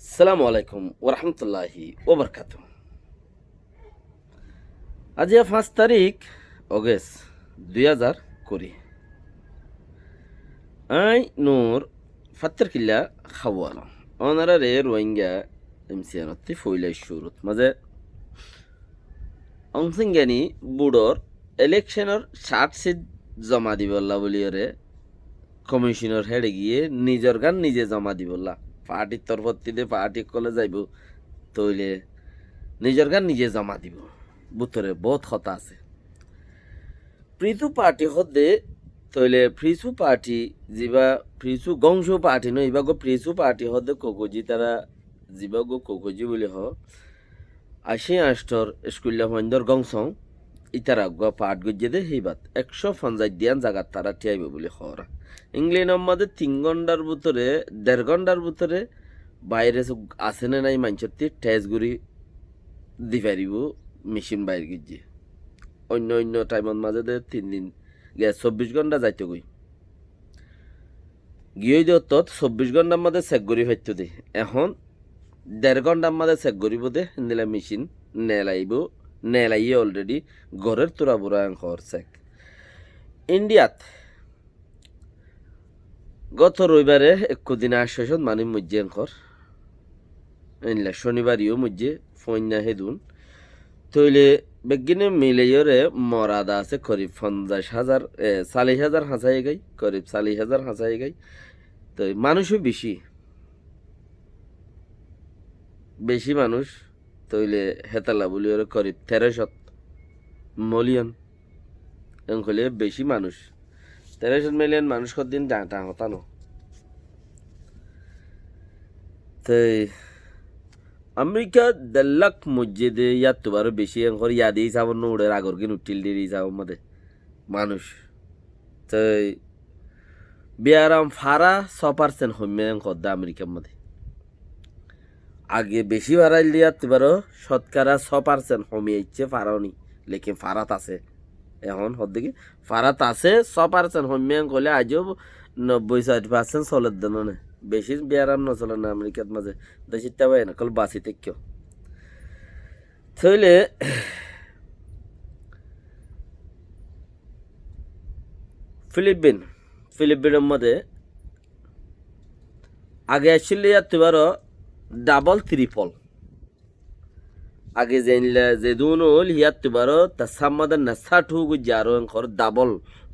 আসসালামু আলাইকুম ওরহামতুল্লাহি ওবরকাত। আজ 5 তারিখ অগস্ট 2020। আই নূর ফাত্তার কিল্লা খাওয়ালা অনারা রে রোহিঙ্গা এমসিয়ানতি ফইলাই শুরুত মাঝে অংসিঙ্গানি বুড়োর ইলেকশনের 60 সিট জমা দিবল্লা বলিয়রে কমিশনের হেডে গিয়ে নিজের গান নিজে জমা দিবল্লা পার্টির তরফতিতে পার্টি কলে যাইব তইলে নিজের গান নিজে জমা দিব বুতরে বহুত কথা আছে। প্রিতু পার্টি হদে তইলে ফ্রিসু পার্টি যিবা ফ্রিসু গংসু পার্টি নয় ইবা গো ফ্রিসু পার্টি হদে কোকোজি তারা যিবা গো কোকোজি বলে হ 80 স্কুল্লা ফন্দর গংসং ইতারা গো পাট গজ্জে দে হিবাত 150 দিয়ান জায়গাত তারা টিয়াইব বলে হরা ইংল্যান্ডের মধ্যে 3 ঘন্টার ভিতরে 1.5 ঘন্টার ভিতরে বাইরে আসে না নাই মাঞ্চতি টেস্ট গুড়ি দি পারিব মেশিন বাইর গিয়ে অন্য অন্য টাইমত মাঝে 3 দিন 24 ঘন্টা যাইতে গই গিয়ে দিও তত 24 ঘন্টার মধ্যে চেক করি ফাইতে দে এখন 1.5 ঘন্টার মধ্যে চেক করিব দে হিন্দিলা মেশিন নেলাইয়ে অলরেডি ঘরের তোরা বুড়া খর চেক। ইন্ডিয়াত গত রবিবারে 1 দিন আশ্বাসন মানে মজ্জে খর শনিবার ইও মজ্জে ফন্যা হেদুন তৈলে বেগিনে মিলেয়রে মরাদা আছে করিব 50,000 40,000 হাঁচাই গাই করিব 40,000 হাঁচাই গাই তো মানুষও বেশি বেশি মানুষ তৈলে হেতালা বলি ওরে করিব 1300 মিলিয়ন এনকলে বেশি মানুষ 1300 মিলিয়ন মানুষ কদিন ডাঁটা হতানো তাই আমেরিকা দেল্লাক মসজিদে ইয়াত তোবারও বেশি এঙ্কর ইয়াদি হিসাব নোড়ের আগর কিন উঠিল দিয়ে হিসাব মধ্যে মানুষ তাই বিয়ারাম ফারা 100% হইমে এঙ্কর দা আমেরিকার মধ্যে আগে বেশি বাড়াইল দিয়া তোবারও শতকরা 100% কমিয়ে ইচ্ছে ফারাওনি লেকিন ফারাত আছে এখন হদ্দিকে ফারাত আছে 100% হইমে এঙ্কলে আজও 90-60% চলের দেন না বেশি বিয়ারাম নচলে না আমেরিকার মাঝে দেশিটা পাই না কল বাসি থেকে থইলে ফিলিপিনের মধ্যে আগে আসছিল ইয়ার ডাবল ত্রিপল আগে যে দুন হল হিয়ার তুবারও তার সাম্মাদের নেশা ঠুক যারো এঙ্কর ডাবল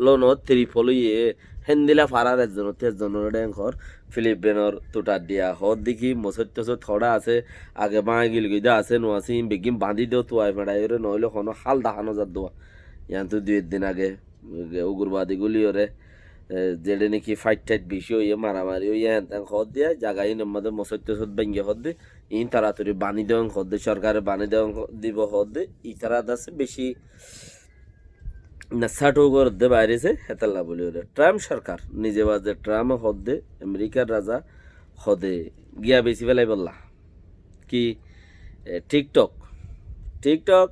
লোন ত্রিপল ইয়ে হেন্দিলা ফারার একজনের এঙ্কর ফিলিপিনের তুটার দিয়া হদ দেখি মসত টসত থড়া আছে আগে বাঁ গিল গিদা আছে নোয়াছি বেগিম বাঁধি দেও তোয়াই ফেড়াই ওরে নইলে কোনো হাল দেখানো যাত দোয়া ইয়ান তো 2 দিন আগে উগ্রবাদী গুলি ওরে যেটা নাকি ফাইট টাইট বেশি হইয়ে মারামারি হইয়ে হ্যান ত্যান খদ দিয়ে জাগাই মধ্যে মসত টসত ভেঙে হদ দে ইন তাড়াতাড়ি বানি দেওয়া হদ দে সরকারে বানি দেওয়া দিব হদ দে ই তারা আছে বেশি নেশাটো করতে বাইরেছে হেতাল্লা বলি ওরে ট্রাম্প সরকার নিজে বাজে ট্রাম্প হদে আমেরিকার রাজা হদে গিয়া বেশি ফেলাই বললা কি টিকটক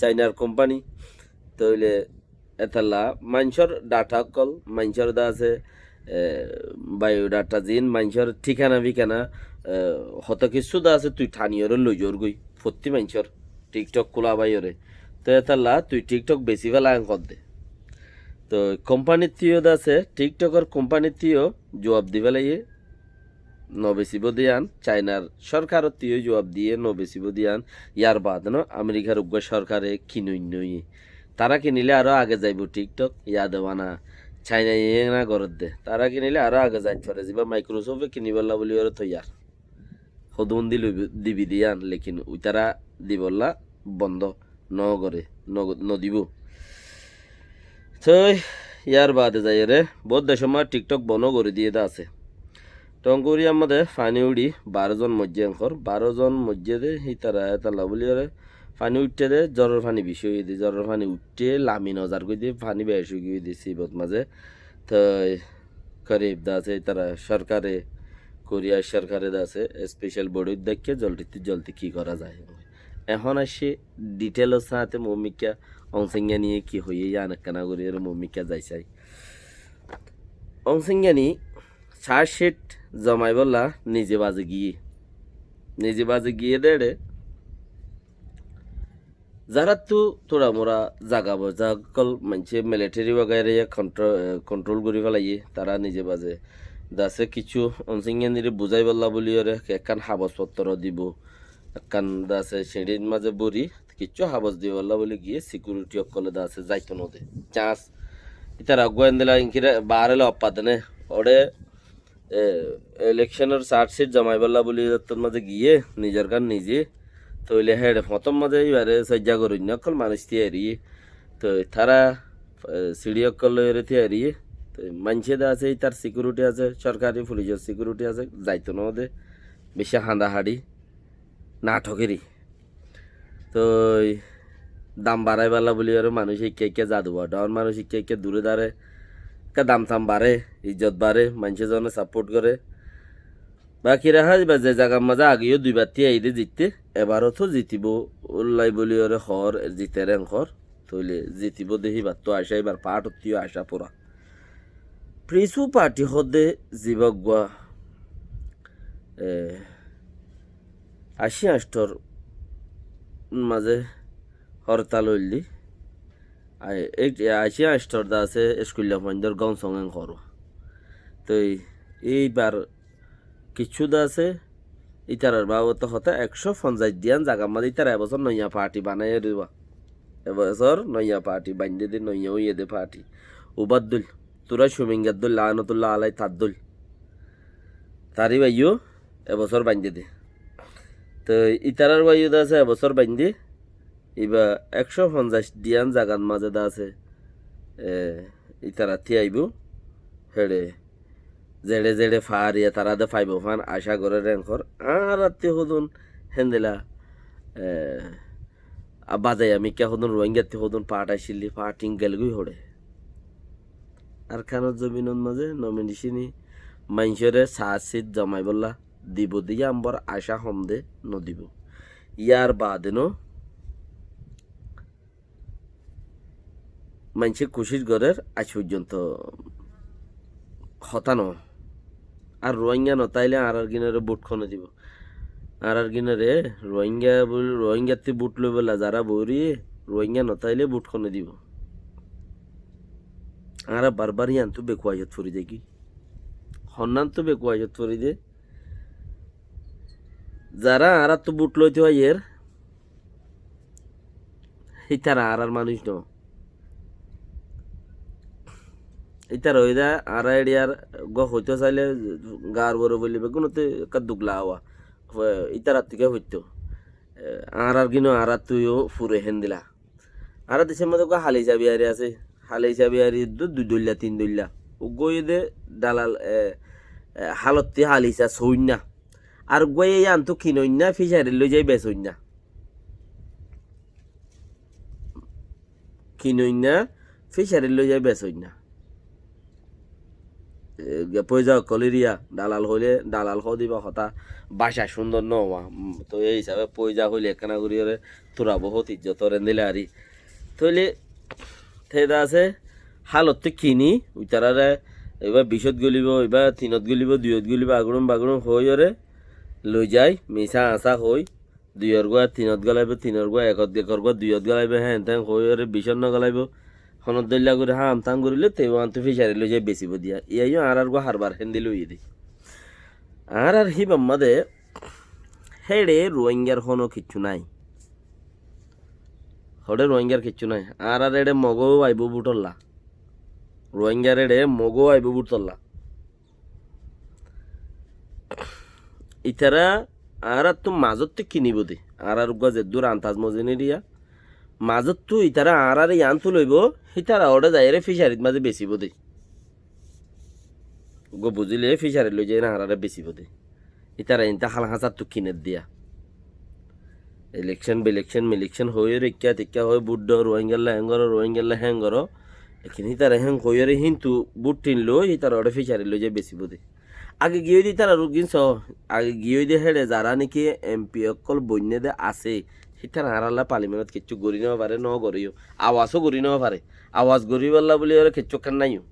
চাইনার কোম্পানি তইলে এতাল্লা মানুষের ডাটা কল মানুষের দা আছে বায়োডাটা জিন মানুষের ঠিকানা বিকানা হত কিছু দা আছে তুই ঠানিয়রে লই জোর গই ফত্তি মানুষের টিকটক খোলা বাইরে তো এতাল্লা তুই টিকটক বেশি ফেলা কর দে তো কোম্পানির থিও আছে টিকটকের কোম্পানির থিও জবাব দিবে লাগে নবেসিব দিয়ান চাইনার সরকারও থিও জবাব দিয়ে নবেসিব দিয়ান ইয়ার বাদ ন আমেরিকার উগ্র সরকারে কিনুই তারা কিনিলে আরো আগে যাইব টিকটক ইয়া দেওয়ানা চাইনা ইয়ে না গরত দে তারা কিনিলে আরো আগে যাইতে পারে যা মাইক্রোসফটে কিনিবল্লা বলি ওর তৈয়ার সদুন দিবি দিয়ান লেকিন ওই তারা দিবল্লা বন্ধ নগরে নদিব তো ইয়ার বাদে যাই রে বহুত দেশময় টিকটক বন্ধ করে দিয়ে আছে টঙ্কুরিয়ার মধ্যে ফানি উড়ি 12 জন মজ্জে অঙ্কর 12 জন মজ্জে দে সেই তারা এতাল্লা বলি রে ফানি উঠতে দে জ্বরের ফানি বেশি হয়ে দিয়ে জ্বরের ফানি উঠতে লামি নজার করে দিয়ে ফানি বেশি হয়ে দিয়েছি বোধ মাঝে তো করিব দা আছে তারা সরকারে কোরিয়ার সরকারে আছে স্পেশাল বোর্ড দেখে জলদি কি করা যায় এখন আসে ডিটেলস সাথে মমিকা অংসিঙ্গা নিয়ে কি হয়ে আনাকানা করে মমিকা যাইছাই অংসিঙ্গানি 60 সিট জমাই বললা নিজে বাজে গিয়ে নিজে বাজে গিয়ে দেড়ে যারা তো তোরা মোরা জাগাব যাকল মানছে মিলিটারি বাগাইরে কন্ট্রোল করি ফেলাইয়ে তারা নিজে বাজে দাসে কিছু অনসিংহে নিরে বুঝাই বললা বলি ওরে একখান হাবসপত্র দিব একখান দাসে সিঁড়ির মাঝে বড়ি কিচ্ছু হাবস দিব বললা বলে গিয়ে সিকিউরিটি অকলে দাসে যাইতো নদে চান্স ইতারা গোয়েন দিলা ইনকিরে বাহারেলে অপাদনে ওরে ইলেকশনের চার্জশিট জমাই বললা বলি তোর মাঝে গিয়ে নিজের গান নিজে তইলে হেড প্রথম মাঝে এবারে সজ্জা করুন অকল মানুষ থিয়ারি তো তারা সিঁড়ি অকল থিয়ারি তো মানুষে আছে তার সিকিউরিটি আছে সরকারি পুলিশের সিকিউরিটি আছে যাইতো না ওদের বেশি হাঁদাহাড়ি নাটকেরই তো দাম বাড়াই পারলা বলি আর মানুষ ইকে ইকে জাদু ডাউন মানুষ ইকে ইকে দূরে দাঁড়ে দাম থাম বাড়ে ইজ্জত বাড়ে মানুষের জন্য সাপোর্ট করে বাকি রাখা যে জায়গার মাঝে আগেও দুইবার আইদে জিততে এবারও তো জিতিব ওল্লাই বলি ওরে হর জিতে রেঙ্কর তইলে জিতিব দেখি বার তো আসা এবার পাঠ হতিও আসা পুরা প্রিসু পার্টি হদে জীবগুয়া 80 মাঝে হরতাল হইলি 80 দা আছে স্কুল ফন্দর গাঁও সঙ্গে করো তো এইবার কিছু দা আছে ইতারার বাবত হতে 150 দিয়ান জায়গা মাঝে ইতারা এবছর নইয়া পার্টি বানাই দিবা এবছর নইয়া পার্টি বান্ধে দে নইয়া ইয়ে দে পার্টি উবাদ্দুল তোরা সুমিঙ্গাদ্দুল লানতুল্লাহ আলাই তাদ্দুল তারি বাইও এবছর বান্ধে দে তো ইতারার বাইও দা আছে এবছর বান্ধে এবার 150 দিয়ান জাগান মাঝে দা আছে ইতারা থি আইব হেড়ে জেড়ে জেড়ে ফারিয়া তারা দে ফাইব ফান আশা করে রেঙ্কর আর রাত্রি হদুন হেন্দেলা বাজাই আমি কে হদুন রোহিঙ্গাতে হদুন পাট আইসিলি পাটিং গেলগুই হড়ে আর খানোর জমিনের মাঝে নমিনেশনি মানুষের সাহসিত জমাই বললা দিব দিয়ে আম্বর আশা হম দে নদিব ইয়ার বাদেনো মানুষের খুশির ঘরের আজ পর্যন্ত হতানো আর রোহিঙ্গা নতাইলে আর গিনারে বুট খনে দিব আর গিনারে রোহিঙ্গাতে বুট লই বলা যারা বৌরি রোহিঙ্গা নতাইলে বুট খনে দিব আর বারবার ইয়ান তো বেকুয়াজত ফরি দে কি হন্নান তো বেকুয়াজত ফরি দে যারা আর তো বুট লইতে হয় এর তারা আর মানুষ ন ইতার হইদা আর এডিয়ার হইতে চাইলে গার বড় বলিবে কোনোতে দুগলা হওয়া ইতার থেকে হইতো আর কিনো আর তুইও ফুরে হেন দিলা আর দেশের মধ্যে হালি চাবি আরে আছে হালি চাবি আরি 2 দইলা 3 দইলা গই দে দালাল হালতি হালিসা সইনা আর গয়ে আনতো কিনইনা ফিশারি লই যাই বেচইনা কিনইনা ফিশারি লই যাই বেচইনা পয়সা কলেরিয়া দালাল হইলে দালাল হ দিবা কথা বাসা সুন্দর নওয়া তো এই হিসাবে পয়সা হইলে একখানা করি তোরা বহুত ইজ্জত দিলে আরি তইলে থেদা আছে হালতে কিনি ওই তারারে এবার 20 গলিব এবার 3 গলিব 2 গলিব আগুন বাগুন হই ওরে লই যাই মিশা আসা হই 2 গুয়া 3 গলাইব 3 গুয়া 1 গুয়া 2 গলাইব হ্যাঁ তাই হই ওরে 20 গলাইব হনত দল্লা করে হাম তাং করিলে তেও আনতে ফিশারি লই যাই বেশিব দিয়া ইয়াইও আর গো হারবার হেন্দি লই দি আর হি বাম্মাদে হেড়ে রোহিঙ্গার কোনো কিচ্ছু নাই হড়ে রোহিঙ্গার কিচ্ছু নাই আর এড়ে মগো আইব বুটল্লা রোহিঙ্গার এড়ে মগো আইব বুটল্লা ইতারা আর তো মাজত কিনিব দে আর গো যে দূর আন্তাজ মজিনি দিয়া মাজত তো ইতারা আর ইয়ান তো লইব হিতারা ওটা যাই রে ফিশারিত মাঝে বেচিব দে গো বুঝিলে ফিশারি লই যাই না আর বেচিব দে ইতারা ইনতা হাল হাজার তো কিনে দিয়া ইলেকশন হয়ে রেখা টেকা হয় বুট রোহিঙ্গাল্লা হ্যাঙ্গর এখানে তারা হ্যাং হয়ে কিন্তু বুট টিনলো তারা ওটা ফিশারি লই যায় বেচিব দে আগে গিয়ে দি তারা রুগিনছ আগে গিয়ে দিয়ে হেড়ে যারা নাকি এমপি অকল বন্যে দে আছে সিতার হারাল্লা পার্লিমেন্টত কিচ্ছু গড়ি নেওয়া পারে ন গড়িও আওয়াজও গড়ি নেওয়া পারে আওয়াজ গড়ি পারলা বলে ওরা কিচ্ছু খান নাইও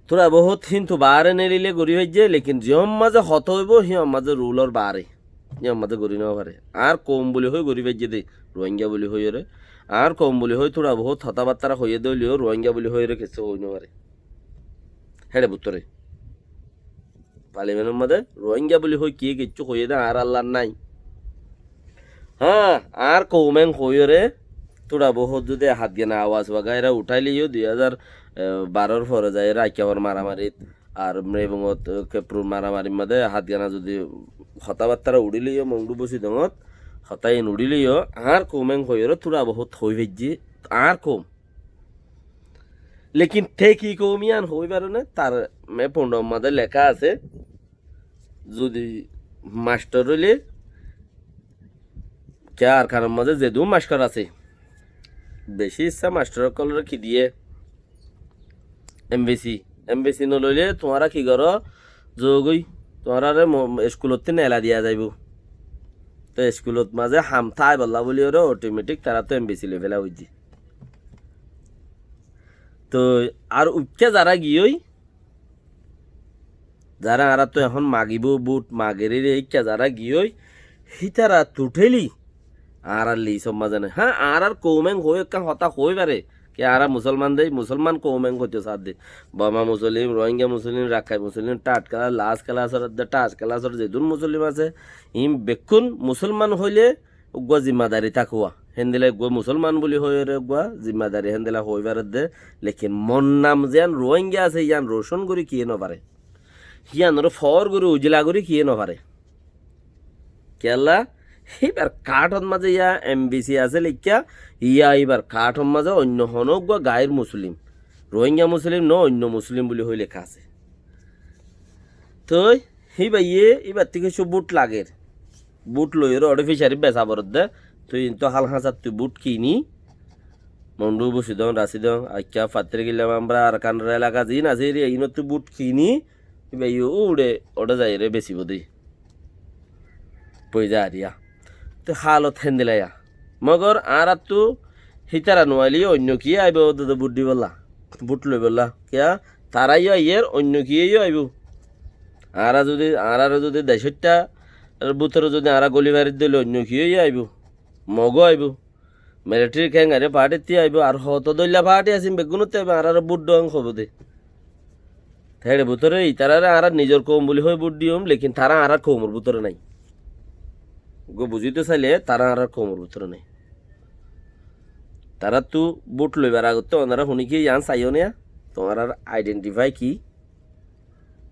তোরা বহুত কিন্তু বারে নেরিলে গড়ি হয়ে যায় লেকিন জিয়ম মাঝে হত হইব সিয়ম মাঝে রুলর বারে ইয়ার মাঝে গড়ি নেওয়া পারে আর কম বলি হয়ে গরিব যে রোহিঙ্গা বলি হয়ে রে আর কম বলি হয়ে তোরা বহুত হতাবার্তারা হইয়ে দিলেও রোহিঙ্গা বলি হয়ে রে কিছু হই পারে হেডে বুত্তরে পার্লিমেন্টের মধ্যে রোহিঙ্গা বলি হই কি কিচ্ছু হইয়ে দেয় আর আল্লাহ নাই হ্যাঁ আর কৌমেং হইয়ে রে তোরা বহুত যদি হাত গেনা আওয়াজ বাগাইরা উঠাইলিও 2012 পরে যায় রাইকাবার মারামারিত আর মেবঙত কেপ্রুর মারামারির মধ্যে হাত গেনা যদি হতাবার্তারা উড়িলিও মংডু বসি দঙত হতাই উড়িলিও আর কৌমেং হইয়ে রে তোরা বহুত হই ভেজি আর কম লেকিন তে কি কৌমিয়ান হইবার না তার মে পণ্ডম মাঝে লেখা আছে যদি মাস্টার হইলে কে আর কারণ মাঝে যেদু মাস্টার আছে বেশি ইচ্ছা মাস্টার কলরে কি দিয়ে এমবিসি নলইলে তোমারা কি করো যোগই তোমারা স্কুলত নেলা দিয়া যাইব তো স্কুলত মাঝে হাম থাই বললা বলি ওরা অটোমেটিক তারা তো এমবিসি লেভেলা হইছি তো আর উচ্চে যারা গিয়েই যারা আর তো এখন মাগিব বুট মাগেরির ইচ্ছা যারা গিয়েই হিতারা তুঠেলি আর লি সব মাঝে না হ্যাঁ আর কৌমেং হয়ে একটা হতা হয়ে পারে কে আর মুসলমান দেই মুসলমান কৌমেং হচ্ছে সাথ দে বামা মুসলিম রোহিঙ্গা মুসলিম রাখাই মুসলিম টাট কালা লাস কালাসর টাচ কালাসর যেদুন মুসলিম আছে ইম বেকুন মুসলমান হইলে উগুয়া জিম্মাদারি থাকুয়া হেন্দিলে গো মুসলমান বলি হয়ে রে গুয়া জিম্মাদারি হেন্দিলা হইবার দে লেকিন মন নাম যেন রোহিঙ্গা আছে ইয়ান রোশন করি কিয়ে নপারে হিয়ানোর ফর গরি উজলা করি কিয়ে নপারে কেলা এইবার কাঠন মাঝে ইয়া এমবিসি আছে লিখিয়া ইয়া এইবার কাঠন মাঝে অন্য হনক বা গায়ের মুসলিম রোহিঙ্গা মুসলিম ন অন্য মুসলিম বলে হয়ে লেখা আছে তো সেইবার এবার থেকে সব বুট লাগের বুট লইয়ের অডে ফিসারি বেচা বরদ দে তুই তো হাল হাঁচার তুই বুট কিনি মন্ডু বসি দং রাশি দং আইকা ফাত্রে গেলাম আমরা আর কানরা এলাকা দিন আছে রে ইনো তুই বুট কিনি এবার উড়ে ওটা যাই রে বেশি বোধই পয়সা আরিয়া তো হালত হেন্দিলাইয়া মগর আর তো হিতারা নোয়ালি অন্য কি আইব বুট দি বললা বুট লই বললা কিয়া তারাই ইয়ের অন্য কি আইব আর যদি দেশটা বুথরে যদি আর গলি মারি দিলে অন্য কি আইব মগো আইব মিলিটারি খেঙ্গারে পার্টিতে আইব আর হত দইলা পার্টি আসিম বেগুনতে আইব আর বুট ডং হব দে হেড়ে বুথরে তারা আর নিজের কম বলি হয় বুট দিম লেকিন তারা আর কমর বুথরে নাই গো বুঝিতে চাইলে তারা আর কমর ভিতরে নেই তারা তো বুট লইবার আগত ওনারা শুনিকি ইয়ান চাইও না তোমার আর আইডেন্টিফাই কি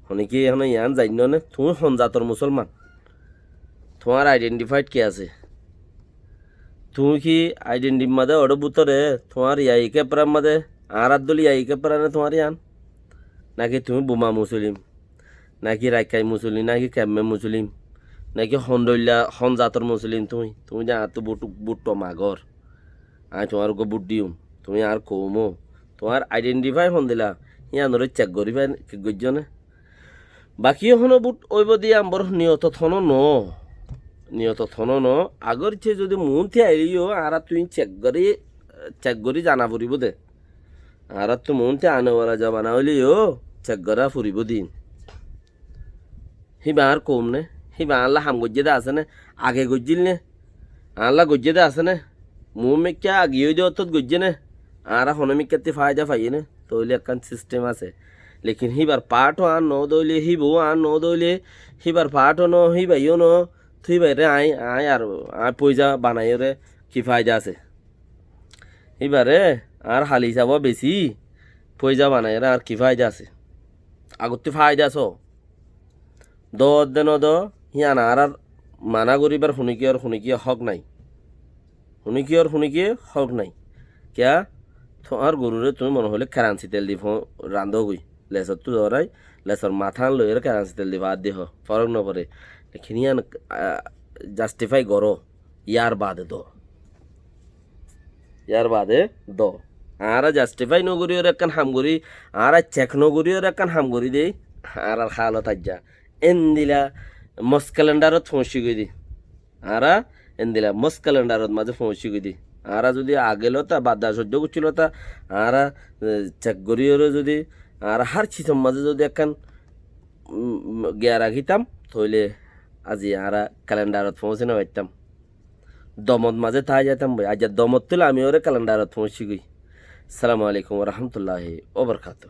শুনিকি এখন ইয়ান জানিন নে তুমি সঞ্জাতর মুসলমান তোমার আইডেন্টিফাইড কি আছে তুমি কি আইডেন্টি মাদে ওর ভিতরে তোমার ইয়াই কেপরার মাদে আর দলি ইয়াই কেপরা না তোমার ইয়ান নাকি তুমি বোমা মুসলিম নাকি রাইকাই মুসলিম নাকি ক্যাম্মে মুসলিম নাকি হন্দল্লা হন জাতর মুসলিম তুমি যা তো বুট মাগর আই তোমার গো বুট দিম তুমি আর কমো তোমার আইডেন্টিফাই হন দিলা ইয়া নরে চেক করিবা গজ্জনে বাকি হনো বুট ওইব দিয়ে আম্বর নিয়ত থন ন আগর চেয়ে যদি মন থে আইলিও আর তুই চেক করি জানা ফুরিব দে আর তো মন থে আনেওয়ালা যাবানা হইলিও চেক করা ফুরিব দিন হিবা আর কম নে হিবা আল্লাহ হাম গজ্জেদে আছে না আগে গজ্জিল নে আল্লাহ গজ্জেদে আছে না মুহ মেকা আগিয়ে দিয়ে অত গজ্জে নে আর হনমিকাতে ফায়দা পাইয়ে নে তৈলে একখান সিস্টেম আছে লেকিন হিবার পাঠও আর ন দইলে হিবও আর ন দইলে হিবার পাঠও ন হিবাইও ন তুই বাইরে আয় আর পয়সা বানাই রে কি ফায়দা আছে এবারে আর হালি যাব বেশি পয়সা বানাই রে আর কি ফায়দা আছে আগতে ফায়দা আছ ন হিয়ান আর মানা করিবার শুনিকি হক নাই শুনিকি হক নাই কিয়া তোমার গরুরে তুমি মনে হলে কেরাঞ্চি তেল দিব রান্ধ গই লেসর তো ধরাই লেসর মাথা লই কেরাঞ্চি তেল দিব আর দেহ ফরক নপরে খিনিয়ান জাস্টিফাই করো ইয়ার বাদে দ আর জাস্টিফাই নগরী ওর একখান হামগরি আর চেক নগরী ওর একখান হামগরি দেই আর খালো তাজ্জা এন দিলা মস ক্যালেন্ডারত ফসি গই দি আর এন দিলা মস ক্যালেন্ডারত মাঝে ফসি গই দি আর যদি আগেলো তা বাদা সহ্য করছিল তা আর চেক গরি ওর যদি আর হার ছিসম মাঝে যদি একখান গিয়া রাখিতাম তাহলে আজি আরা ক্যালেন্ডারত পৌঁছে না পারতাম দমত মাঝে তাই যেতাম ভাই আজ দমত তুলে আমি ওরে ক্যালেন্ডারত পৌঁছি গই সালামু আলাইকুম রহমতুল্লাহ ওবরকাত